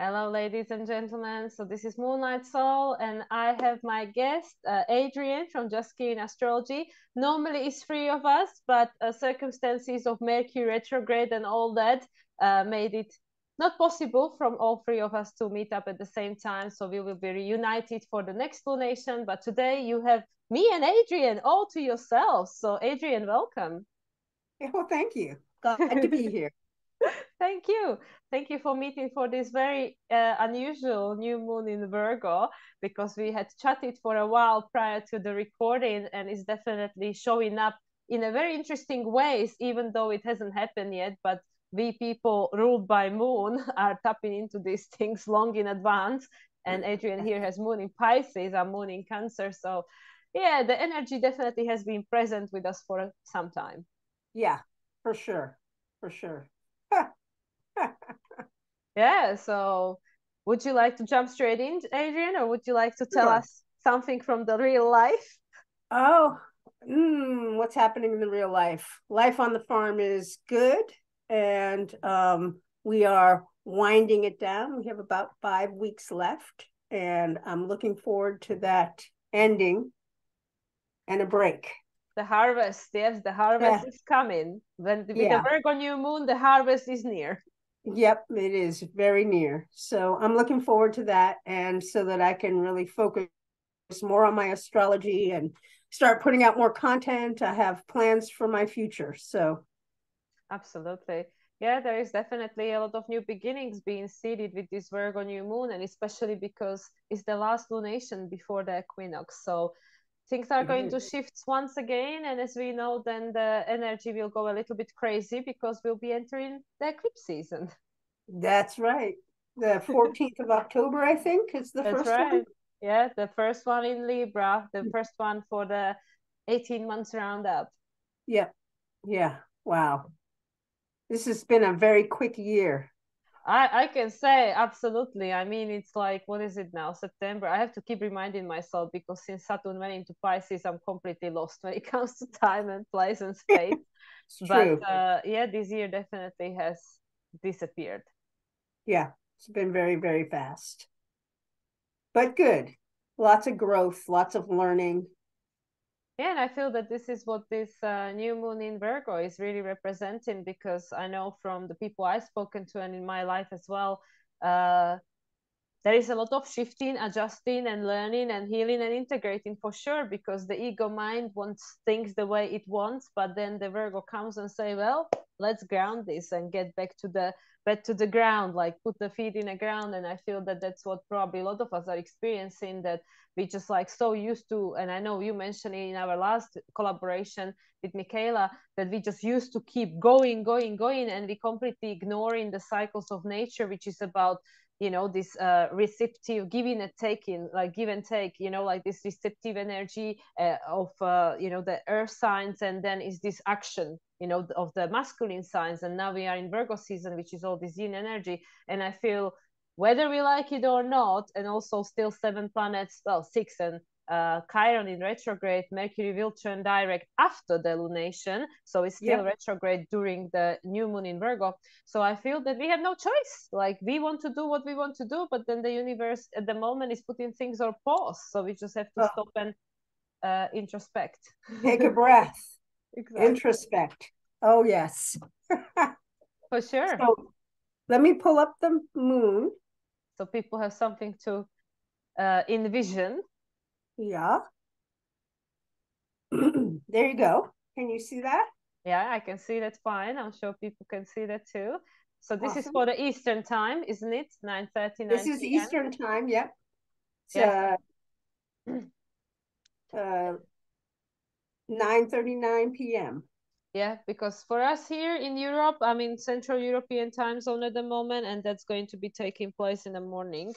Hello, ladies and gentlemen. So this is Moonlight Soul, and I have my guest, Adrienne from Just Keen Astrology. Normally, it's three of us, but circumstances of Mercury retrograde and all that made it not possible from all three of us to meet up at the same time. So we will be reunited for the next lunation. But today you have me and Adrienne all to yourselves. So Adrienne, welcome. Well, thank you. Glad to be here. Thank you. Thank you for meeting for this very unusual new moon in Virgo, because we had chatted for a while prior to the recording, and it's definitely showing up in a very interesting ways, even though it hasn't happened yet. But we people ruled by moon are tapping into these things long in advance. And Adrienne here has moon in Pisces, I'm moon in Cancer. So yeah, the energy definitely has been present with us for some time. Yeah, for sure. For sure. Yeah, so would you like to jump straight in, Adrienne, or would you like to tell Sure. us something from the real life? Oh, what's happening in the real life? Life on the farm is good, and we are winding it down. We have about 5 weeks left, and I'm looking forward to that ending and a break. The harvest, yes, the harvest Yeah, is coming. When with the yeah, Virgo new moon, the harvest is near. yep, it is very near. So I'm looking forward to that, and so that I can really focus more on my astrology and start putting out more content. I have plans for my future. So, Absolutely. Yeah, there is definitely a lot of new beginnings being seeded with this Virgo new moon, and especially because it's the last lunation before the equinox. So things are going to shift once again. And as we know, then the energy will go a little bit crazy because we'll be entering the eclipse season. that's right. The 14th of October, I think, is the That's first one. right. Yeah, the first one in Libra, the first one for the 18 months roundup. Yep. Yeah. Wow. This has been a very quick year. I can say absolutely. I mean, it's like, what is it now? September. I have to keep reminding myself because since Saturn went into Pisces, I'm completely lost when it comes to time and place and space. It's But true. yeah, this year definitely has disappeared. Yeah. It's been very, very fast, but good. Lots of growth, lots of learning. Yeah, and I feel that this is what this new moon in Virgo is really representing, because I know from the people I've spoken to and in my life as well, uh, there is a lot of shifting, adjusting, and learning and healing and integrating for sure, because the ego mind wants things the way it wants, but then the Virgo comes and say, well, let's ground this and get back to the ground, like put the feet in the ground. And I feel that that's what probably a lot of us are experiencing, that we just like so used to, and I know you mentioned in our last collaboration with Makayla, that we just used to keep going, and we completely ignoring the cycles of nature, which is about this receptive giving and taking, like give and take, like this receptive energy of the earth signs, and then is this action of the masculine signs. And now we are in Virgo season, which is all this yin energy. And I feel, whether we like it or not, and also still seven planets, well, six, and Chiron in retrograde, Mercury will turn direct after the lunation. So it's still Yep. retrograde during the new moon in Virgo. So I feel that we have no choice. Like, we want to do what we want to do, but then the universe at the moment is putting things on pause. So we just have to Oh, stop and introspect. take a breath, Exactly. introspect. Oh, yes. For sure. So let me pull up the moon. So people have something to envision. Yeah. There you go. Can you see that? Yeah, I can see that fine. I'm sure people can see that too. So this is Awesome. for the Eastern time, isn't it? 9:39 This is p.m. Eastern time. Yep. It's Yes. 9:39 p.m. Yeah, because for us here in Europe, I'm in Central European time zone at the moment, and that's going to be taking place in the morning.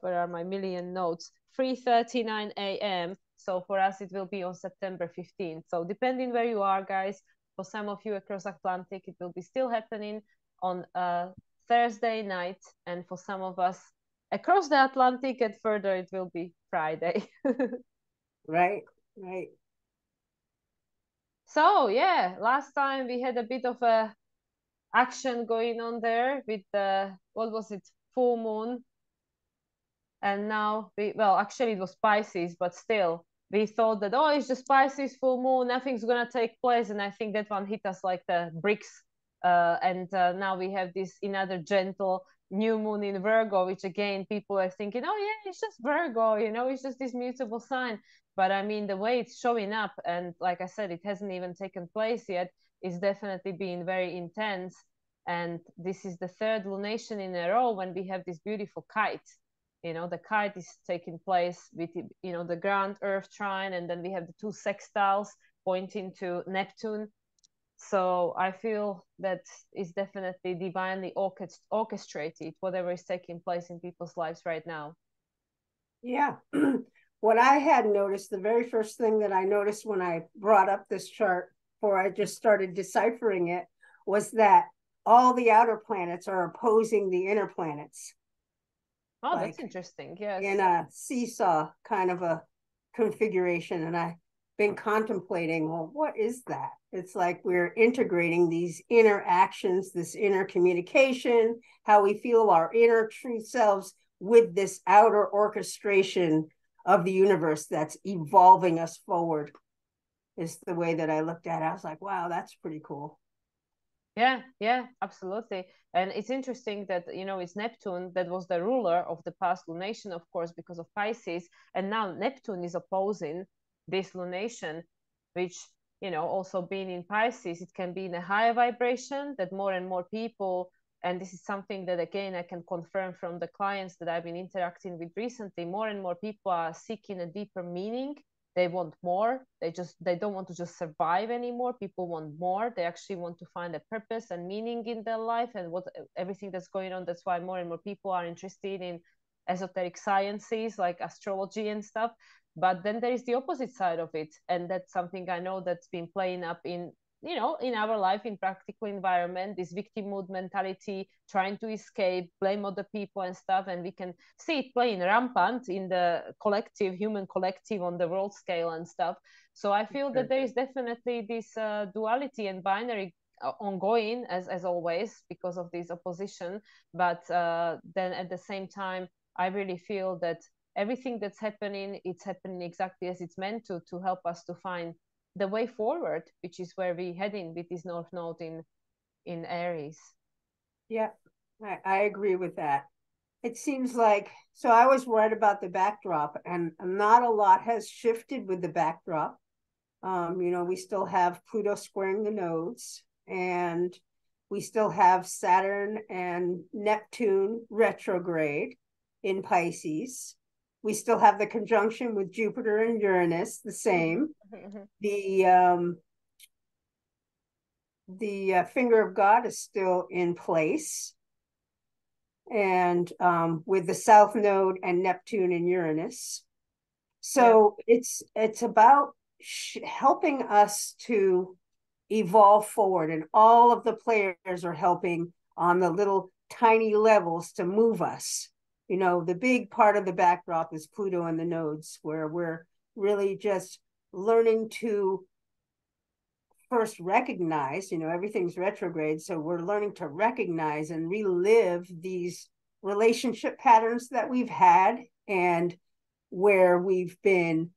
Where are my million notes? 3:39 a.m. So for us, it will be on September 15th. So depending where you are, guys, for some of you across Atlantic, it will be still happening on Thursday night, and for some of us across the Atlantic and further, it will be Friday. Right. Right. So yeah, last time we had a bit of a action going on there with the, what was it, full moon, and now well, actually it was Pisces, but still we thought that, oh, it's just Pisces full moon, nothing's gonna take place, and I think that one hit us like the bricks. And now we have this another gentle new moon in Virgo, which again people are thinking, oh yeah, it's just Virgo, it's just this mutable sign. But I mean, the way it's showing up, and like I said, it hasn't even taken place yet, is definitely being very intense. And this is the third lunation in a row when we have this beautiful kite. The kite is taking place with the ground earth trine, and then we have the two sextiles pointing to Neptune. So I feel that it's definitely divinely orchestrated, whatever is taking place in people's lives right now. Yeah. What I had noticed, the very first thing that I noticed when I brought up this chart, before I just started deciphering it, was that all the outer planets are opposing the inner planets. Oh, like, that's interesting. Yes. In a seesaw kind of a configuration. And I've been contemplating, well, what is that? It's like we're integrating these inner actions, this inner communication, how we feel our inner true selves with this outer orchestration of the universe that's evolving us forward, is the way that I looked at it. I was like, wow, that's pretty cool. Yeah, absolutely. And it's interesting that, it's Neptune that was the ruler of the past lunation, of course, because of Pisces. And now Neptune is opposing this lunation, which, also being in Pisces, it can be in a higher vibration that more and more people, and this is something that, again, I can confirm from the clients that I've been interacting with recently, more and more people are seeking a deeper meaning. They want more. They don't want to just survive anymore. People want more. They actually want to find a purpose and meaning in their life and everything that's going on. That's why more and more people are interested in esoteric sciences like astrology and stuff. But then there is the opposite side of it, and that's something I know that's been playing up in our life, in practical environment, this victimhood mentality, trying to escape, blame other people and stuff. And we can see it playing rampant in the human collective on the world scale and stuff. So I feel that there is definitely this duality and binary ongoing as always because of this opposition. But then at the same time, I really feel that everything that's happening, it's happening exactly as it's meant to help us to find the way forward, which is where we're heading with this North Node in Aries. Yeah, I agree with that. It seems like, so I was right about the backdrop, and not a lot has shifted with the backdrop. We still have Pluto squaring the nodes, and we still have Saturn and Neptune retrograde in Pisces. We still have the conjunction with Jupiter and Uranus, the same. The finger of God is still in place, and with the South Node and Neptune and Uranus. So it's about helping us to evolve forward, and all of the players are helping on the little tiny levels to move us. The big part of the backdrop is Pluto and the nodes, where we're really just learning to first recognize, everything's retrograde. So we're learning to recognize and relive these relationship patterns that we've had, and where we've been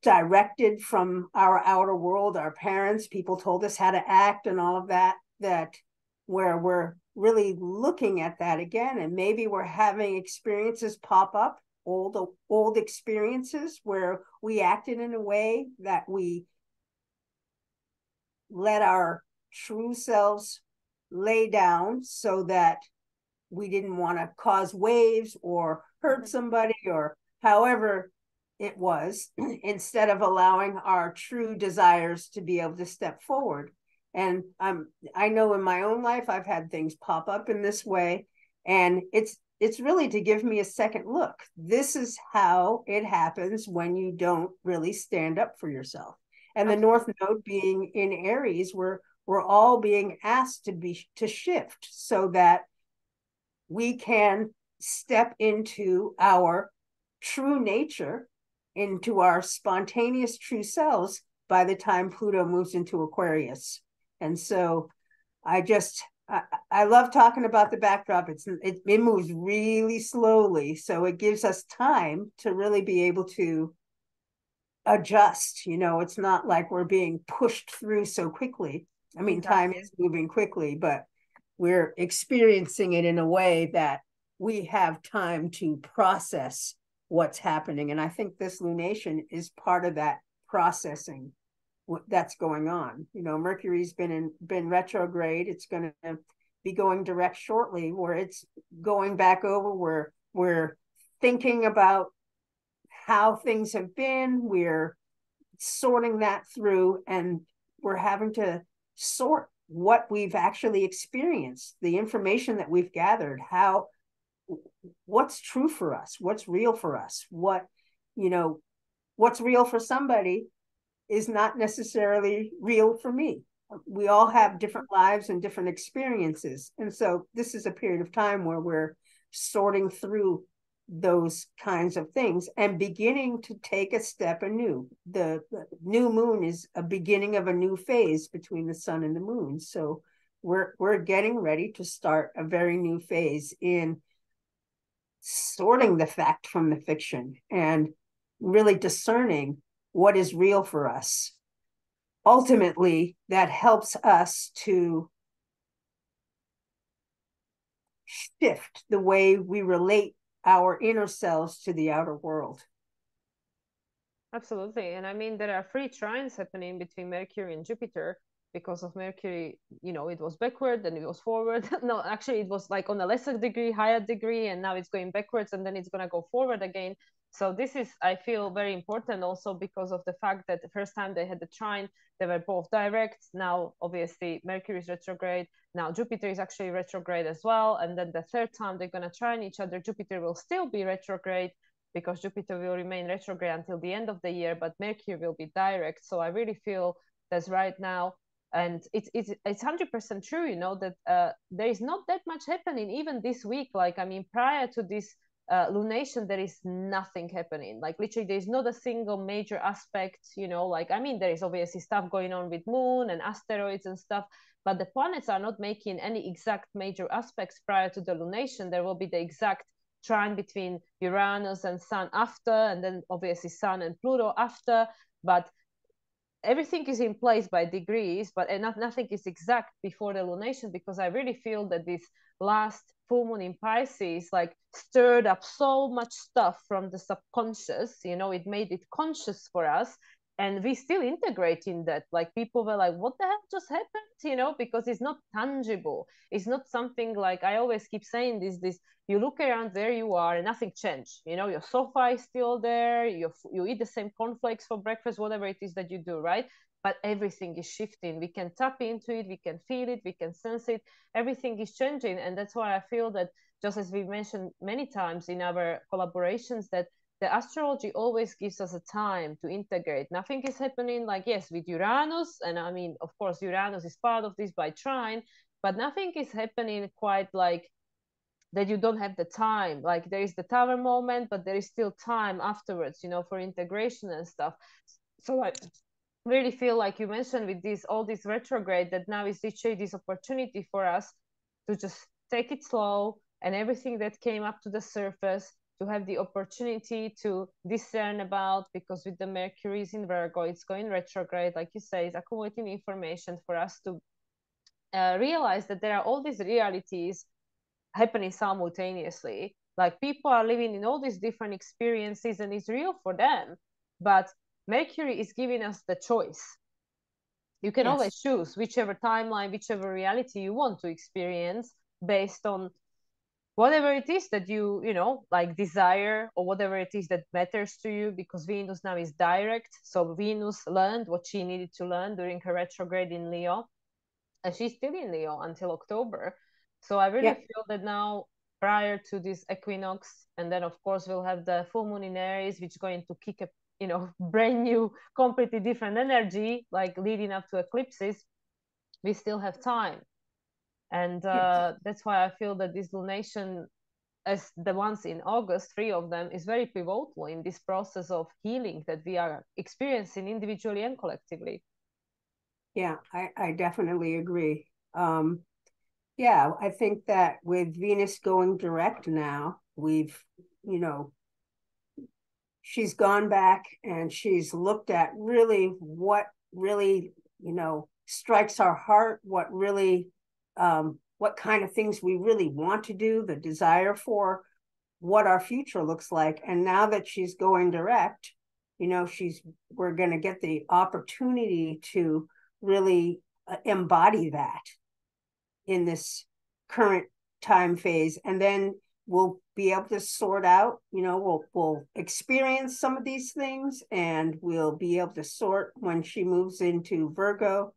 directed from our outer world, our parents, people told us how to act and all of that, where we're really looking at that again. And maybe we're having experiences pop up, old experiences where we acted in a way that we let our true selves lay down, so that we didn't want to cause waves or hurt somebody, or however it was, instead of allowing our true desires to be able to step forward. And I know in my own life, I've had things pop up in this way, and it's really to give me a second look. This is how it happens when you don't really stand up for yourself. And the North Node being in Aries, we're all being asked to shift, so that we can step into our true nature, into our spontaneous true selves by the time Pluto moves into Aquarius. And so I just I love talking about the backdrop. It moves really slowly, so it gives us time to really be able to adjust. It's not like we're being pushed through so quickly. I mean, time Exactly. is moving quickly, but we're experiencing it in a way that we have time to process what's happening. And I think this lunation is part of that processing that's going on. Mercury's been retrograde. It's going to be going direct shortly, where it's going back over, where we're thinking about how things have been. We're sorting that through, and we're having to sort what we've actually experienced, the information that we've gathered, what's true for us, what's real for us, what's real for somebody is not necessarily real for me. We all have different lives and different experiences. And so this is a period of time where we're sorting through those kinds of things and beginning to take a step anew. The new moon is a beginning of a new phase between the sun and the moon. So we're getting ready to start a very new phase in sorting the fact from the fiction and really discerning what is real for us. Ultimately, that helps us to shift the way we relate our inner selves to the outer world. Absolutely. And I mean, there are three trines happening between Mercury and Jupiter because of Mercury, it was backward, then it was forward. No, actually, it was like on a lesser degree, higher degree, and now it's going backwards and then it's going to go forward again. So this is, I feel, very important also because of the fact that the first time they had the trine, they were both direct. Now, obviously, Mercury is retrograde. Now, Jupiter is actually retrograde as well. And then the third time they're going to trine each other, Jupiter will still be retrograde because Jupiter will remain retrograde until the end of the year, but Mercury will be direct. So I really feel that's right now. And it's 100% true, that there is not that much happening even this week. Like, I mean, prior to this lunation, there is nothing happening. Like, literally, there is not a single major aspect, like, I mean, there is obviously stuff going on with moon and asteroids and stuff, but the planets are not making any exact major aspects prior to the lunation. There will be the exact trine between Uranus and Sun after, and then obviously Sun and Pluto after, but everything is in place by degrees, but nothing is exact before the lunation, because I really feel that this last full moon in Pisces like stirred up so much stuff from the subconscious. It made it conscious for us, and we still integrating that. Like, people were like, what the hell just happened, because it's not tangible. It's not something, like I always keep saying this, you look around where you are and nothing changed. Your sofa is still there, you eat the same cornflakes for breakfast, whatever it is that you do, right? But everything is shifting. We can tap into it, we can feel it, we can sense it. Everything is changing. And that's why I feel that, just as we mentioned many times in our collaborations, that the astrology always gives us a time to integrate. Nothing is happening, like, yes, with Uranus, and I mean, of course, Uranus is part of this by trine, but nothing is happening quite like that you don't have the time. Like, there is the tower moment, but there is still time afterwards, for integration and stuff. So I really feel, like you mentioned, with all this retrograde, that now is literally this opportunity for us to just take it slow, and everything that came up to the surface to have the opportunity to discern about, because with the Mercury in Virgo, it's going retrograde, like you say, it's accumulating information for us to realize that there are all these realities happening simultaneously. Like, people are living in all these different experiences and it's real for them, but Mercury is giving us the choice. You can always choose whichever timeline, whichever reality you want to experience based on whatever it is that you like desire, or whatever it is that matters to you, because Venus now is direct. So Venus learned what she needed to learn during her retrograde in Leo, and she's still in Leo until October. So I really feel that now, prior to this equinox, and then of course we'll have the full moon in Aries, which is going to kick a brand new, completely different energy, like leading up to eclipses. We still have time, and that's why I feel that this lunation, as the ones in August, 3 of them, is very pivotal in this process of healing that we are experiencing individually and collectively. Yeah, I definitely agree. Yeah, I think that with Venus going direct now, we've, you know, she's gone back and she's looked at really what really, strikes our heart, what kind of things we really want to do, the desire for what our future looks like. And now that she's going direct, we're going to get the opportunity to really embody that in this current time phase. And then we'll be able to sort out, we'll experience some of these things, and we'll be able to sort when she moves into Virgo.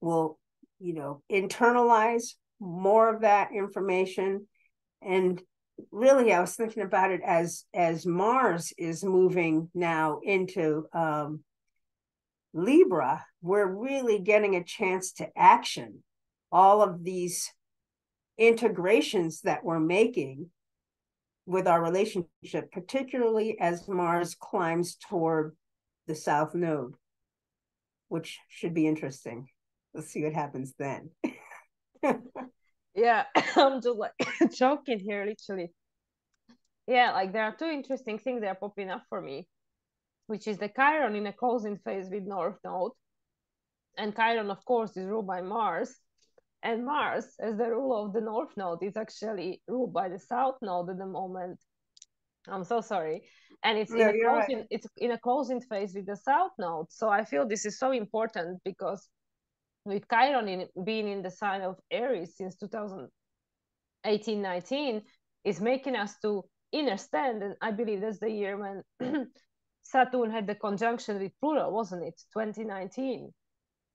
We'll, internalize more of that information. And really, I was thinking about it as Mars is moving now into Libra, we're really getting a chance to action all of these integrations that we're making with our relationship, particularly as Mars climbs toward the South Node, which should be interesting. Let's see what happens then. Yeah, I'm just like joking here, literally. Yeah, like there are two interesting things that are popping up for me, which is the Chiron in a closing phase with North Node. And Chiron, of course, is ruled by Mars. And Mars, as the ruler of the North Node, is actually ruled by the South Node at the moment. I'm so sorry. And it's No, you're right. it's in a closing phase with the South Node. So I feel this is so important because with Chiron being in the sign of Aries since 2018-19, is making us to understand, and I believe that's the year when Saturn had the conjunction with Pluto, wasn't it? 2019.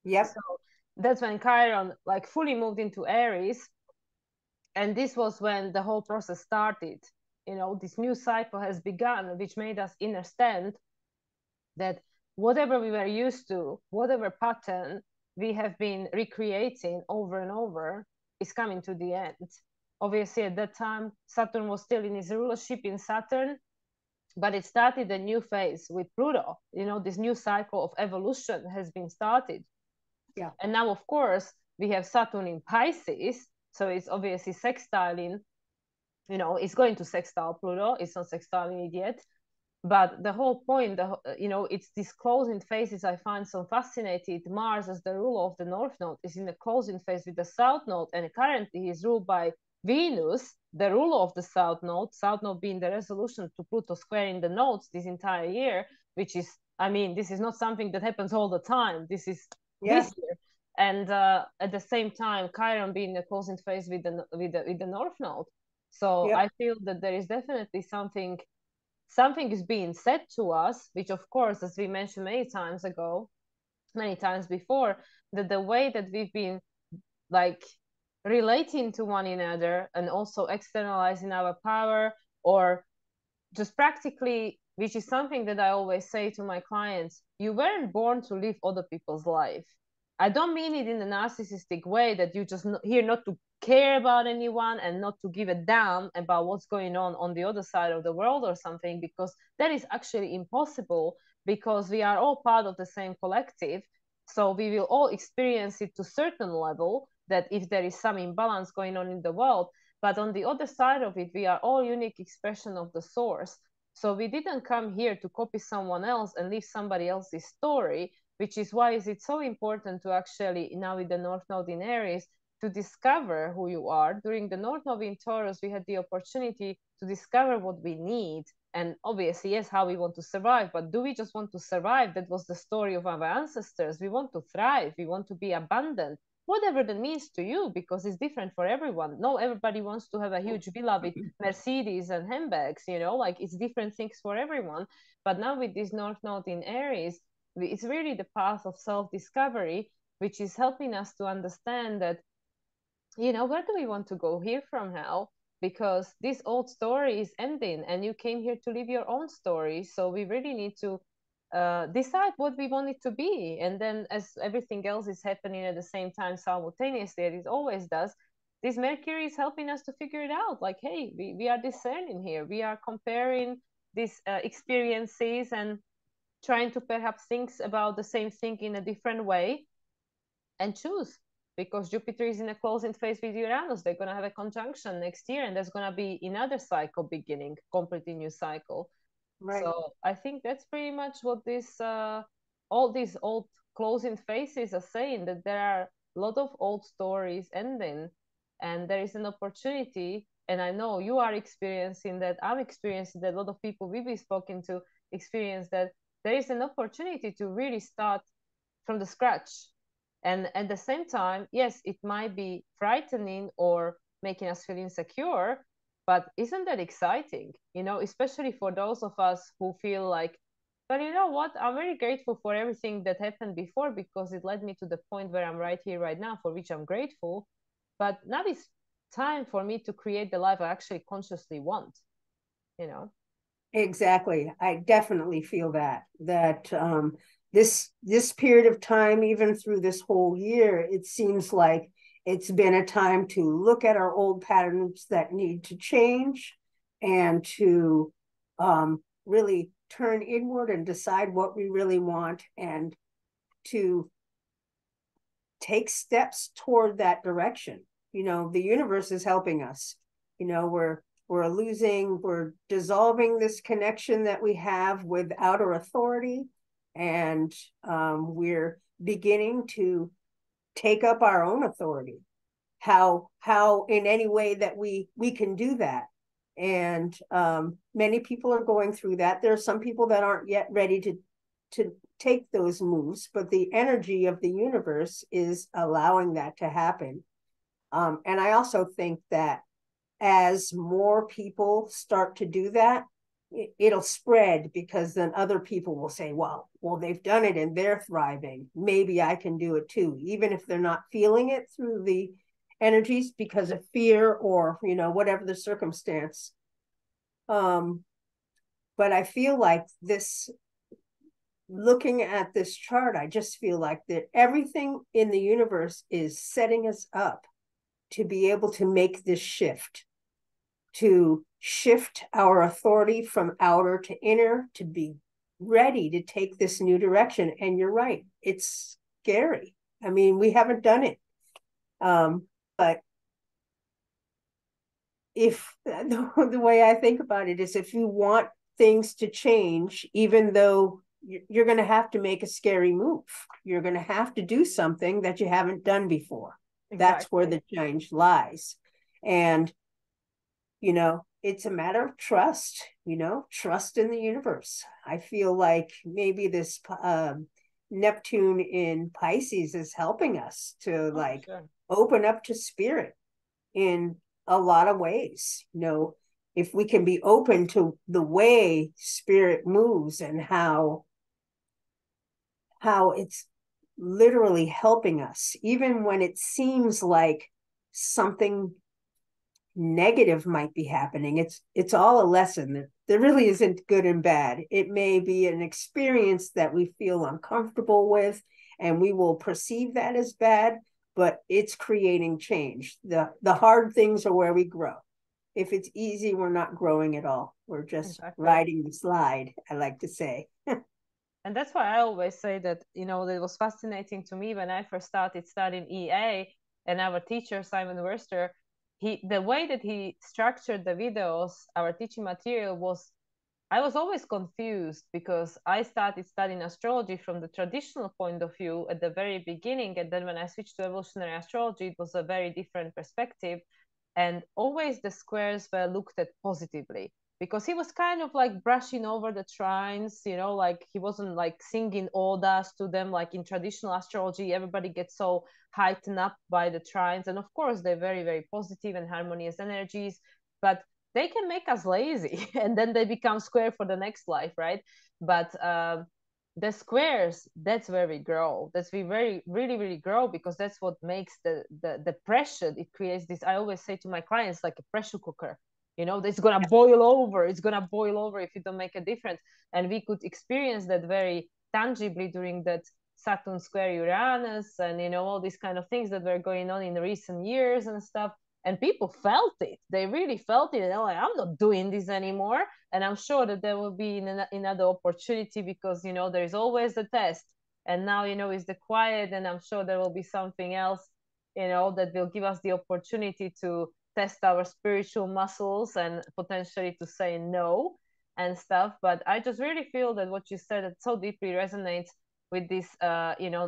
Yep. So that's when Chiron like fully moved into Aries, and this was when the whole process started. This new cycle has begun, which made us understand that whatever we were used to, whatever pattern we have been recreating over and over, is coming to the end. Obviously, at that time, Saturn was still in his rulership in Saturn, but it started a new phase with Pluto. This new cycle of evolution has been started. Yeah. And now, of course, we have Saturn in Pisces, so it's obviously sextiling. It's going to sextile Pluto. It's not sextiling it yet, but the whole point, it's these closing phases I find so fascinating. Mars, as the ruler of the North Node, is in the closing phase with the South Node, and currently he's ruled by Venus, the ruler of the South Node being the resolution to Pluto squaring the nodes this entire year, which is, this is not something that happens all the time. This is this year. And at the same time, Chiron being in the closing phase with the North Node. So I feel that there is definitely something is being said to us, which of course, as we mentioned many times before, that the way that we've been like relating to one another and also externalizing our power, or just practically, which is something that I always say to my clients, you weren't born to live other people's life. I don't mean it in a narcissistic way that you just here not to care about anyone and not to give a damn about what's going on the other side of the world or something, because that is actually impossible, because we are all part of the same collective. So we will all experience it to a certain level, that if there is some imbalance going on in the world, but on the other side of it, we are all unique expression of the source. So we didn't come here to copy someone else and live somebody else's story, which is why is it so important to actually, now with the North Node in Aries, to discover who you are. During the North Node in Taurus, we had the opportunity to discover what we need. And obviously, yes, how we want to survive. But do we just want to survive? That was the story of our ancestors. We want to thrive. We want to be abundant, whatever that means to you, because it's different for everyone. No, everybody wants to have a huge villa with Mercedes and handbags, like it's different things for everyone. But now with this North Node in Aries, it's really the path of self-discovery, which is helping us to understand that, where do we want to go here from now? Because this old story is ending and you came here to live your own story. So we really need to decide what we want it to be. And then as everything else is happening at the same time simultaneously, as it always does, this Mercury is helping us to figure it out. Like, hey, we are discerning here. We are comparing these experiences and trying to perhaps think about the same thing in a different way and choose. because Jupiter is in a closing phase with Uranus. They're going to have a conjunction next year, and there's going to be another cycle beginning, completely new cycle. Right. So I think that's pretty much what this all these old closing phases are saying, that there are a lot of old stories ending, and there is an opportunity. And I know you are experiencing that. I'm experiencing that. A lot of people we've spoken to experience that there is an opportunity to really start from the scratch. And at the same time, yes, it might be frightening or making us feel insecure, but isn't that exciting? You know, especially for those of us who feel like, but you know what? I'm very grateful for everything that happened before, because it led me to the point where I'm right here, right now, for which I'm grateful. But now it's time for me to create the life I actually consciously want, you know? Exactly. I definitely feel that this period of time, even through this whole year, it seems like it's been a time to look at our old patterns that need to change, and to really turn inward and decide what we really want, and to take steps toward that direction. You know, the universe is helping us. You know, we're dissolving this connection that we have with outer authority, and we're beginning to take up our own authority. How in any way that we can do that. And many people are going through that. There are some people that aren't yet ready to take those moves, but the energy of the universe is allowing that to happen. And I also think that as more people start to do that, it'll spread, because then other people will say, well, they've done it and they're thriving. Maybe I can do it too, even if they're not feeling it through the energies because of fear or, you know, whatever the circumstance. But I feel like this, looking at this chart, I just feel like that everything in the universe is setting us up to be able to make this shift, to shift our authority from outer to inner, to be ready to take this new direction. And you're right, it's scary. I mean, we haven't done it. But if the way I think about it is, if you want things to change, even though you're going to have to make a scary move, you're going to have to do something that you haven't done before. Exactly. That's where the change lies. And, you know, it's a matter of trust, you know, trust in the universe. I feel like maybe this Neptune in Pisces is helping us to open up to spirit in a lot of ways. You know, if we can be open to the way spirit moves, and how it's literally helping us, even when it seems like something negative might be happening. It's all a lesson. There really isn't good and bad. It may be an experience that we feel uncomfortable with, and we will perceive that as bad, but it's creating change. The hard things are where we grow. If it's easy, we're not growing at all. We're just riding the slide, I like to say. And that's why I always say that, you know, it was fascinating to me when I first started studying EA, and our teacher, Simon Wurster, the way that he structured the videos, our teaching material, was, I was always confused, because I started studying astrology from the traditional point of view at the very beginning. And then when I switched to evolutionary astrology, it was a very different perspective. And always the squares were looked at positively, because he was kind of like brushing over the trines, you know, like he wasn't like singing odas to them. Like in traditional astrology, everybody gets so heightened up by the trines. And of course, they're very, very positive and harmonious energies, but they can make us lazy and then they become square for the next life, right? But the squares, that's where we grow. That's we very really grow, because that's what makes the pressure. It creates this, I always say to my clients, like a pressure cooker, you know, it's gonna boil over. It's gonna boil over if you don't make a difference. And we could experience that very tangibly during that Saturn square Uranus, and you know, all these kind of things that were going on in the recent years and stuff. And people felt it. They really felt it. And they're like, I'm not doing this anymore. And I'm sure that there will be another opportunity, because, you know, there's always a test. And now, you know, it's the quiet, and I'm sure there will be something else. that will give us the opportunity to test our spiritual muscles and potentially to say no and stuff. But I just really feel that what you said, it so deeply resonates with this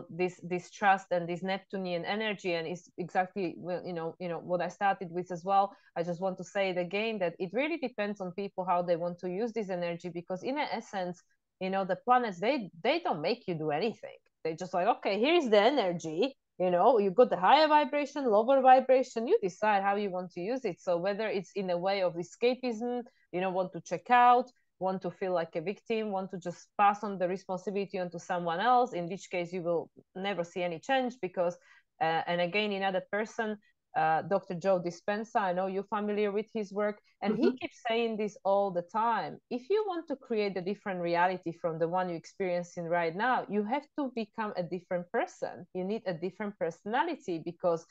this trust and this Neptunian energy, and is exactly, well, what I started with as well. I just want to say it again, that it really depends on people how they want to use this energy, because in essence, the planets, they don't make you do anything. They just like, okay, here's the energy, you got the higher vibration, lower vibration, you decide how you want to use it. So whether it's in a way of escapism, want to check out, want to feel like a victim, want to just pass on the responsibility onto someone else, in which case you will never see any change, because and again, another person, Dr. Joe Dispenza, I know you're familiar with his work, and he keeps saying this all the time. If you want to create a different reality from the one you're experiencing right now, you have to become a different person. You need a different personality, because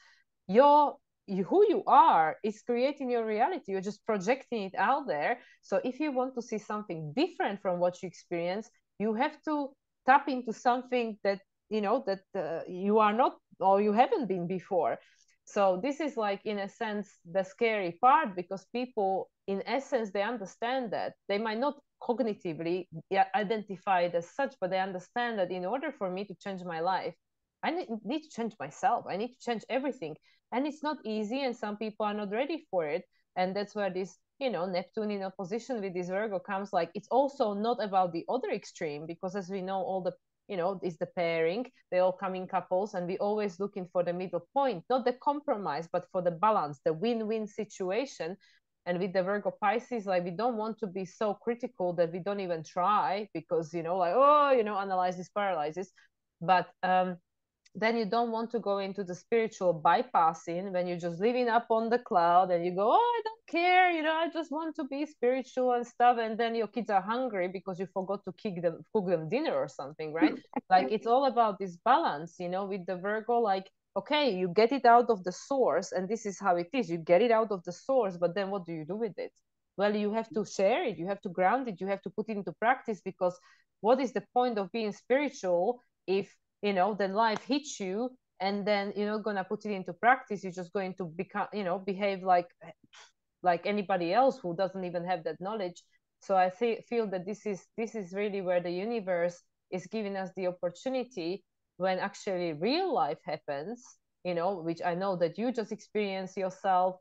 who you are is creating your reality. You're just projecting it out there. So if you want to see something different from what you experience, you have to tap into something that you are not, or you haven't been before. So this is like, in a sense, the scary part, because people, in essence, they understand that. They might not cognitively identify it as such, but they understand that in order for me to change my life, I need to change myself. I need to change everything. And it's not easy, and some people are not ready for it. And that's where this, Neptune in opposition with this Virgo comes. Like, it's also not about the other extreme, because as we know, all the, is the pairing, they all come in couples, and we always looking for the middle point, not the compromise, but for the balance, the win-win situation. And with the Virgo Pisces, like, we don't want to be so critical that we don't even try, because, like, oh, analysis paralyzes. But then you don't want to go into the spiritual bypassing, when you're just living up on the cloud and you go, oh, I don't care, I just want to be spiritual and stuff. And then your kids are hungry because you forgot to cook them dinner or something, right? Like, it's all about this balance, with the Virgo. Like, okay, you get it out of the source, and this is how it is. You get it out of the source, but then what do you do with it? Well, you have to share it, you have to ground it, you have to put it into practice, because what is the point of being spiritual if then life hits you, and then you're not gonna put it into practice? You're just going to become, behave like anybody else who doesn't even have that knowledge. So I feel that this is really where the universe is giving us the opportunity, when actually real life happens, which I know that you just experience yourself.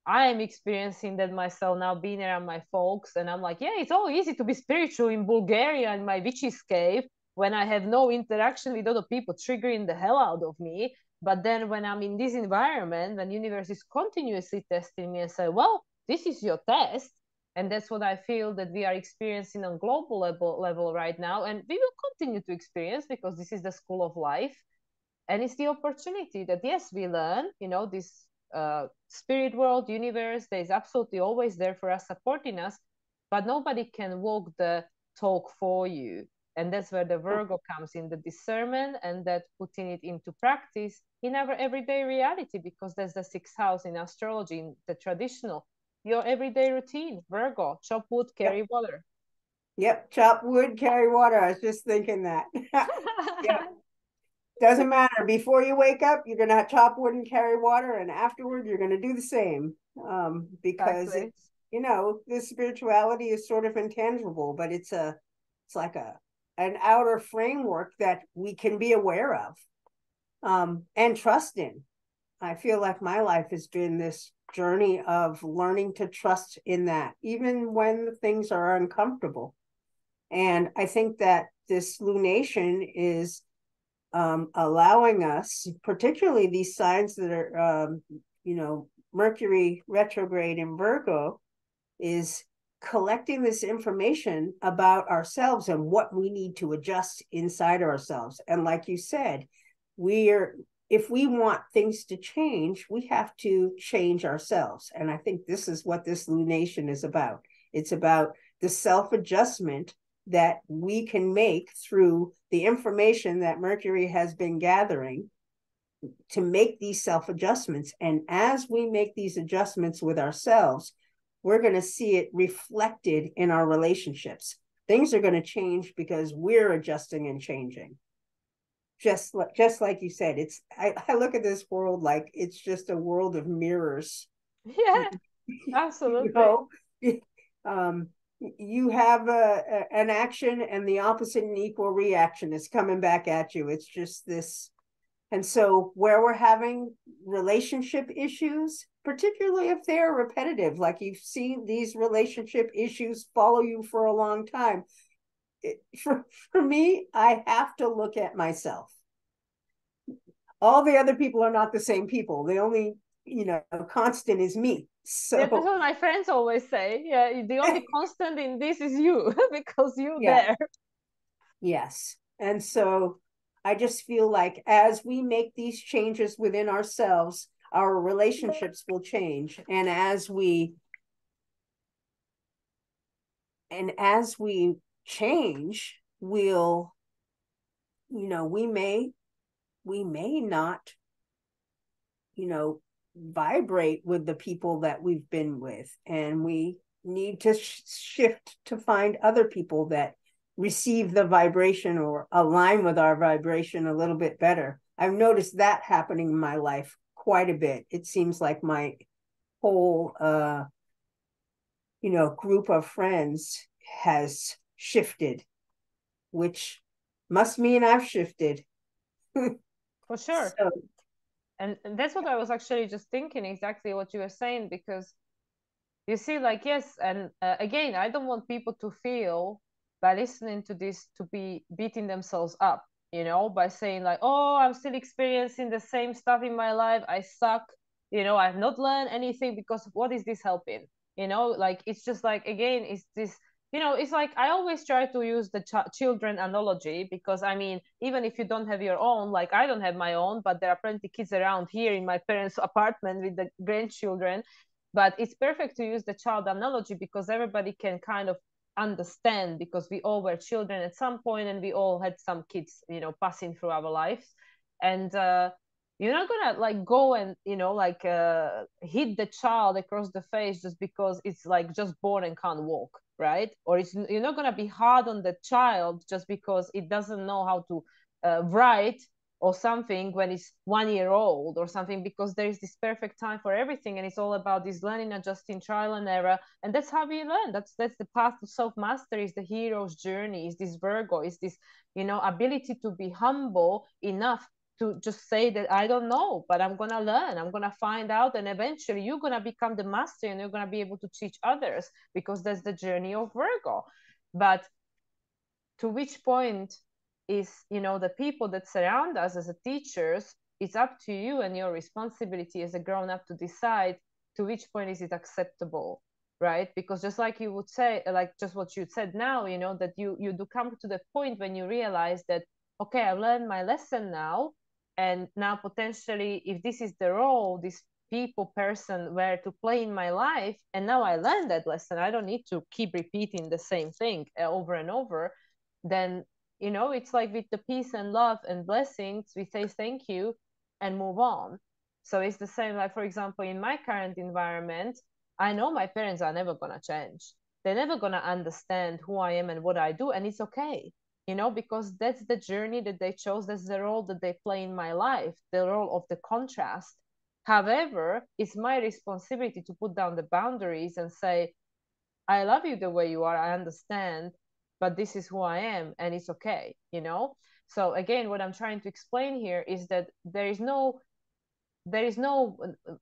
I am experiencing that myself now, being around my folks, and I'm like, yeah, it's all easy to be spiritual in Bulgaria in my witch's cave, when I have no interaction with other people triggering the hell out of me. But then when I'm in this environment, when universe is continuously testing me and say, well, this is your test. And that's what I feel that we are experiencing on global level right now. And we will continue to experience, because this is the school of life. And it's the opportunity that, yes, we learn, this spirit world, universe, there's absolutely always there for us, supporting us, but nobody can walk the talk for you. And that's where the Virgo comes in, the discernment, and that putting it into practice in our everyday reality, because there's the sixth house in astrology, in the traditional, your everyday routine. Virgo, chop wood, carry water. Yep, chop wood, carry water. I was just thinking that. Yep. Doesn't matter. Before you wake up, you're going to chop wood and carry water, and afterward, you're going to do the same. Because Exactly. it's, this spirituality is sort of intangible, but it's like an outer framework that we can be aware of, and trust in. I feel like my life has been this journey of learning to trust in that, even when things are uncomfortable. And I think that this lunation is allowing us, particularly these signs that are, Mercury retrograde in Virgo, is collecting this information about ourselves and what we need to adjust inside ourselves. And like you said, if we want things to change, we have to change ourselves. And I think this is what this lunation is about. It's about the self-adjustment that we can make through the information that Mercury has been gathering to make these self-adjustments. And as we make these adjustments with ourselves, we're going to see it reflected in our relationships. Things are going to change because we're adjusting and changing. just like you said, I look at this world like it's just a world of mirrors. Yeah, You absolutely. know, um, you have an action and the opposite and equal reaction is coming back at you. It's just this. And so where we're having relationship issues, particularly if they're repetitive, like you've seen these relationship issues follow you for a long time, for me, I have to look at myself. All the other people are not the same people. The only, constant is me. Yeah, that's So what my friends always say. Yeah, the only constant in this is you because you yeah, there. yes. And so I just feel like as we make these changes within ourselves, our relationships will change. And as we change, we'll, we may not, vibrate with the people that we've been with, and we need to shift to find other people that receive the vibration or align with our vibration a little bit better. I've noticed that happening in my life quite a bit. It seems like my whole group of friends has shifted, which must mean I've shifted. For sure. So And that's what I was actually just thinking, exactly what you were saying, because you see, like, yes, and again, I don't want people to feel by listening to this to be beating themselves up, by saying like, oh, I'm still experiencing the same stuff in my life, I suck, I've not learned anything, because what is this helping? Like, it's just like, again, it's this, it's like I always try to use the children analogy, because I mean, even if you don't have your own, like I don't have my own, but there are plenty kids around here in my parents' apartment with the grandchildren. But it's perfect to use the child analogy, because everybody can kind of understand, because we all were children at some point, and we all had some kids, passing through our lives. And you're not gonna like go and like hit the child across the face just because it's like just born and can't walk, right? Or you're not gonna be hard on the child just because it doesn't know how to write or something when it's 1 year old or something, because there is this perfect time for everything, and it's all about this learning, adjusting, trial and error. And that's how we learn. That's the path to self-mastery, is the hero's journey, is this Virgo, is this ability to be humble enough to just say that I don't know, but I'm gonna learn, I'm gonna find out, and eventually you're gonna become the master, and you're gonna be able to teach others, because that's the journey of Virgo. But to which point is, the people that surround us as a teachers, it's up to you and your responsibility as a grown up to decide to which point is it acceptable, right? Because just like you would say, like just what you said now, that you do come to the point when you realize that, okay, I've learned my lesson now, and now potentially, if this is the role this people person where to play in my life, and now I learned that lesson, I don't need to keep repeating the same thing over and over. Then it's like with the peace and love and blessings, we say thank you and move on. So it's the same, like, for example, in my current environment, I know my parents are never going to change. They're never going to understand who I am and what I do, and it's okay, because that's the journey that they chose, that's the role that they play in my life, the role of the contrast. However, it's my responsibility to put down the boundaries and say, I love you the way you are, I understand, but this is who I am, and it's okay. So again, what I'm trying to explain here is that there is no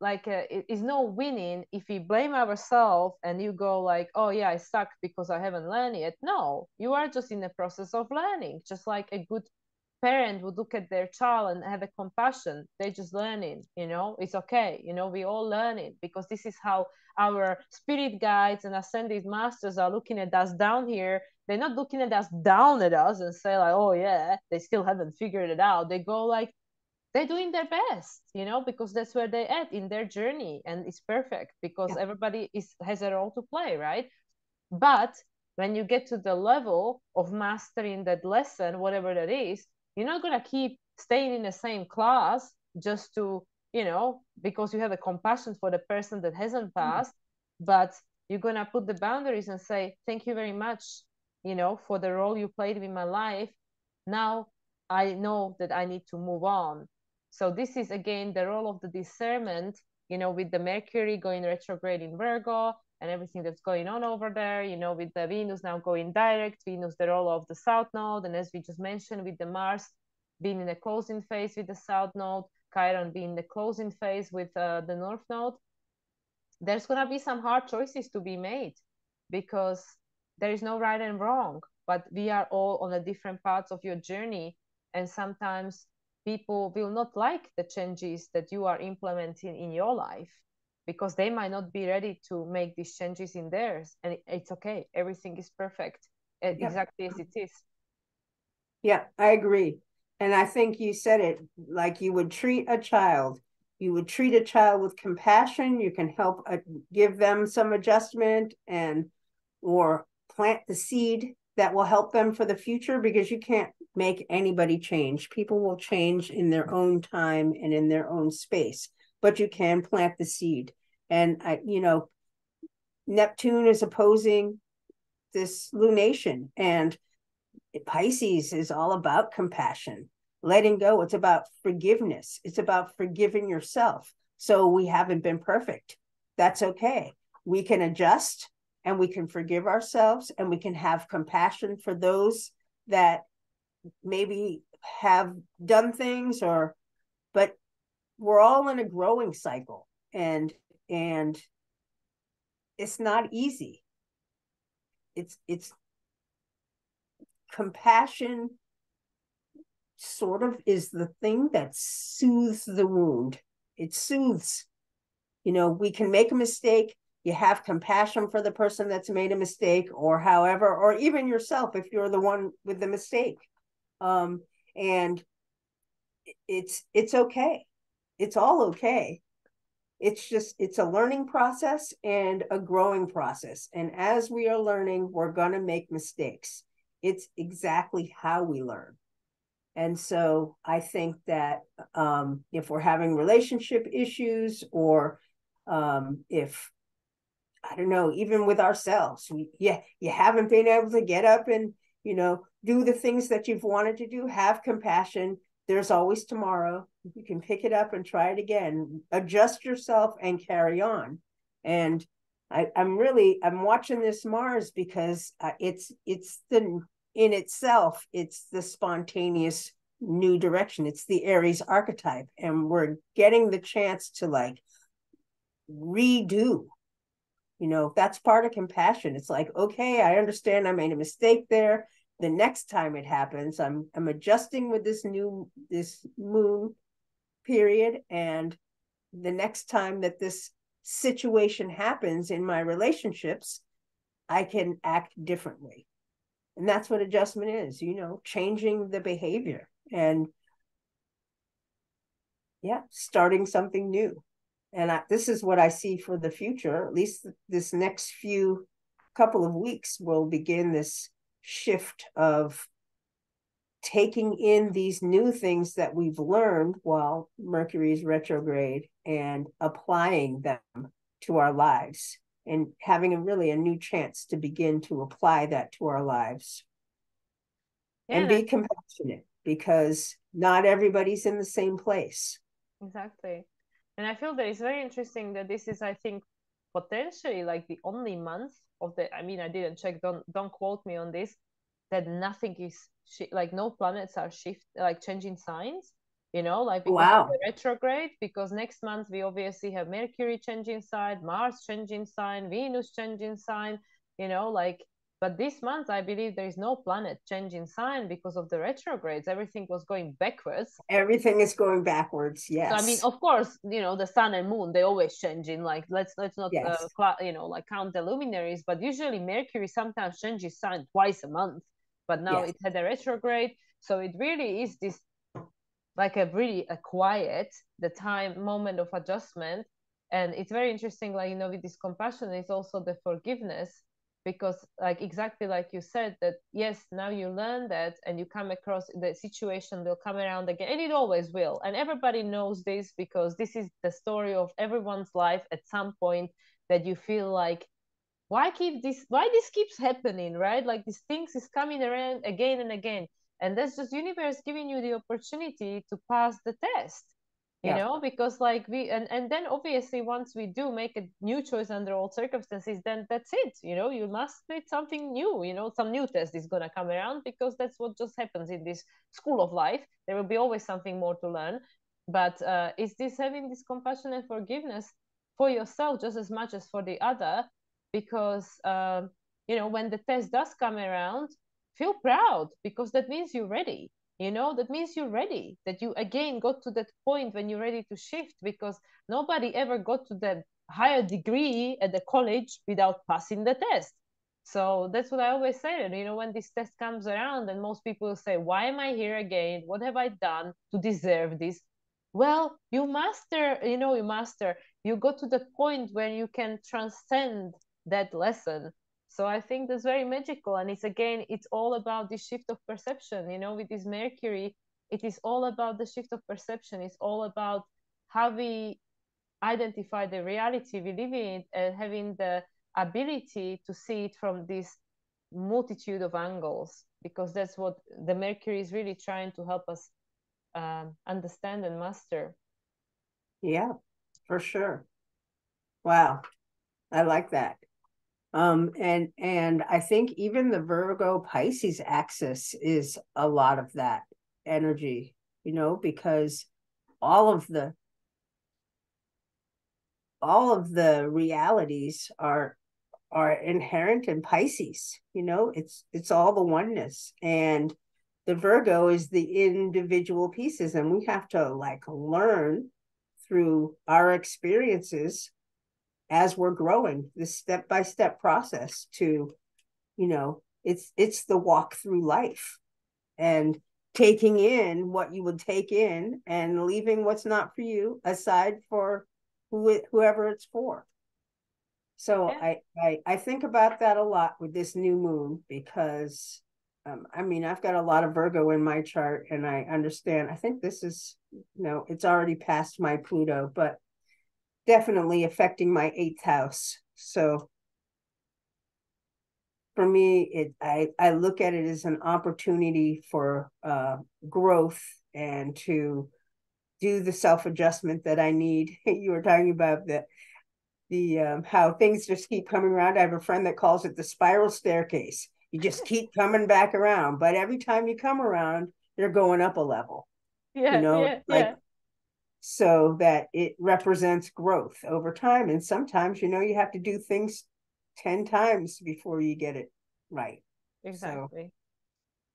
like is no winning if we blame ourselves and you go like, oh yeah, I suck because I haven't learned yet. No, you are just in the process of learning, just like a good parent would look at their child and have a compassion. They're just learning, it's okay, we all learning, because this is how our spirit guides and ascended masters are looking at us down here. They're not looking at us down at us and say like, oh yeah, they still haven't figured it out. They go like, they're doing their best, because that's where they're at in their journey, and it's perfect, because yeah. everybody has a role to play, right? But when you get to the level of mastering that lesson, whatever that is, you're not going to keep staying in the same class just to, because you have a compassion for the person that hasn't passed, but you're going to put the boundaries and say, thank you very much, for the role you played in my life. Now I know that I need to move on. So this is again the role of the discernment, with the Mercury going retrograde in Virgo and everything that's going on over there, with the Venus now going direct, Venus the role of the South Node, and as we just mentioned, with the Mars being in the closing phase with the South Node, Chiron being in the closing phase with the North Node, there's going to be some hard choices to be made, because there is no right and wrong, but we are all on a different parts of your journey, and sometimes people will not like the changes that you are implementing in your life, because they might not be ready to make these changes in theirs, and it's okay, everything is perfect, exactly as it is. Yeah, I agree. And I think you said it like you would treat a child. You would treat a child with compassion. You can help give them some adjustment or plant the seed that will help them for the future, because you can't make anybody change. People will change in their own time and in their own space, but you can plant the seed. And Neptune is opposing this lunation, and Pisces is all about compassion, letting go. It's about forgiveness. It's about forgiving yourself. So we haven't been perfect. That's okay. We can adjust and we can forgive ourselves, and we can have compassion for those that maybe have done things, but we're all in a growing cycle, and it's not easy. It's compassion sort of is the thing that soothes the wound. It soothes. We can make a mistake. You have compassion for the person that's made a mistake, or however, or even yourself if you're the one with the mistake. And it's okay. It's all okay. It's a learning process and a growing process. And as we are learning, we're going to make mistakes. It's exactly how we learn. And so I think that if we're having relationship issues, or if, I don't know, even with ourselves, you haven't been able to get up and, do the things that you've wanted to do, have compassion. There's always tomorrow. You can pick it up and try it again, adjust yourself and carry on. And I'm watching this Mars, because in itself, it's the spontaneous new direction. It's the Aries archetype. And we're getting the chance to redo. That's part of compassion. It's like, okay, I understand I made a mistake there. The next time it happens, I'm adjusting with this moon period. And the next time that this situation happens in my relationships, I can act differently. And that's what adjustment is, changing the behavior and starting something new. And this is what I see for the future. At least this next couple of weeks will begin this shift of taking in these new things that we've learned while Mercury is retrograde, and applying them to our lives, and having a new chance to begin to apply that to our lives. And be compassionate, because not everybody's in the same place. Exactly. And I feel that it's very interesting that this is, I think, potentially like the only month of I didn't check, don't quote me on this, that nothing is like no planets are changing signs, because of the retrograde, because next month we obviously have Mercury changing sign, Mars changing sign, Venus changing sign, but this month, I believe there is no planet changing sign because of the retrogrades. Everything was going backwards. Everything is going backwards. Yes. So, of course, the sun and moon, they always changing. Like, let's not, yes. Count the luminaries. But usually Mercury sometimes changes sign twice a month. But now it had a retrograde. So it really is this, like a quiet, the time moment of adjustment. And it's very interesting, with this compassion, it's also the forgiveness, because exactly like you said, that yes, now you learn that, and you come across the situation will come around again, and it always will, and everybody knows this, because this is the story of everyone's life at some point, that you feel like, why this keeps happening, right? Like these things is coming around again and again. and that's just universe giving you the opportunity to pass the test, you know, because like and then obviously once we do make a new choice under all circumstances, then that's it, you know, you must need something new, you know, some new test is going to come around, because that's what just happens in this school of life. There will be always something more to learn. But is this having this compassion and forgiveness for yourself just as much as for the other, because you know, when the test does come around, feel proud, because that means you're ready, you know, that means you're ready, that you again got to that point when you're ready to shift, because nobody ever got to that higher degree at the college without passing the test. So that's what I always say, you know, when this test comes around and most people say, why am I here again, what have I done to deserve this? Well, you master, you know, you go to the point where you can transcend that lesson. So I think that's very magical. And it's again, it's all about the shift of perception, you know, with this Mercury, it is all about the shift of perception. It's all about how we identify the reality we live in and having the ability to see it from this multitude of angles, because that's what the Mercury is really trying to help us understand and master. Yeah, for sure. Wow, I like that. And I think even the Virgo Pisces axis is a lot of that energy, you know, because all of the realities are inherent in Pisces, you know, it's all the oneness. And the Virgo is the individual pieces, and we have to like learn through our experiences as we're growing, this step-by-step process to, you know, it's the walk through life and taking in what you would take in and leaving what's not for you aside for whoever it's for. So yeah. I think about that a lot with this new moon, because I mean, I've got a lot of Virgo in my chart, and I understand, I think this is, you know, it's already past my Pluto, but definitely affecting my 8th house. So for me, I look at it as an opportunity for growth and to do the self-adjustment that I need. You were talking about the how things just keep coming around. I have a friend that calls it the spiral staircase. You just keep coming back around, but every time you come around, you're going up a level. Yeah, you know, yeah, like yeah. So that it represents growth over time. And sometimes, you know, you have to do things 10 times before you get it right. Exactly. So,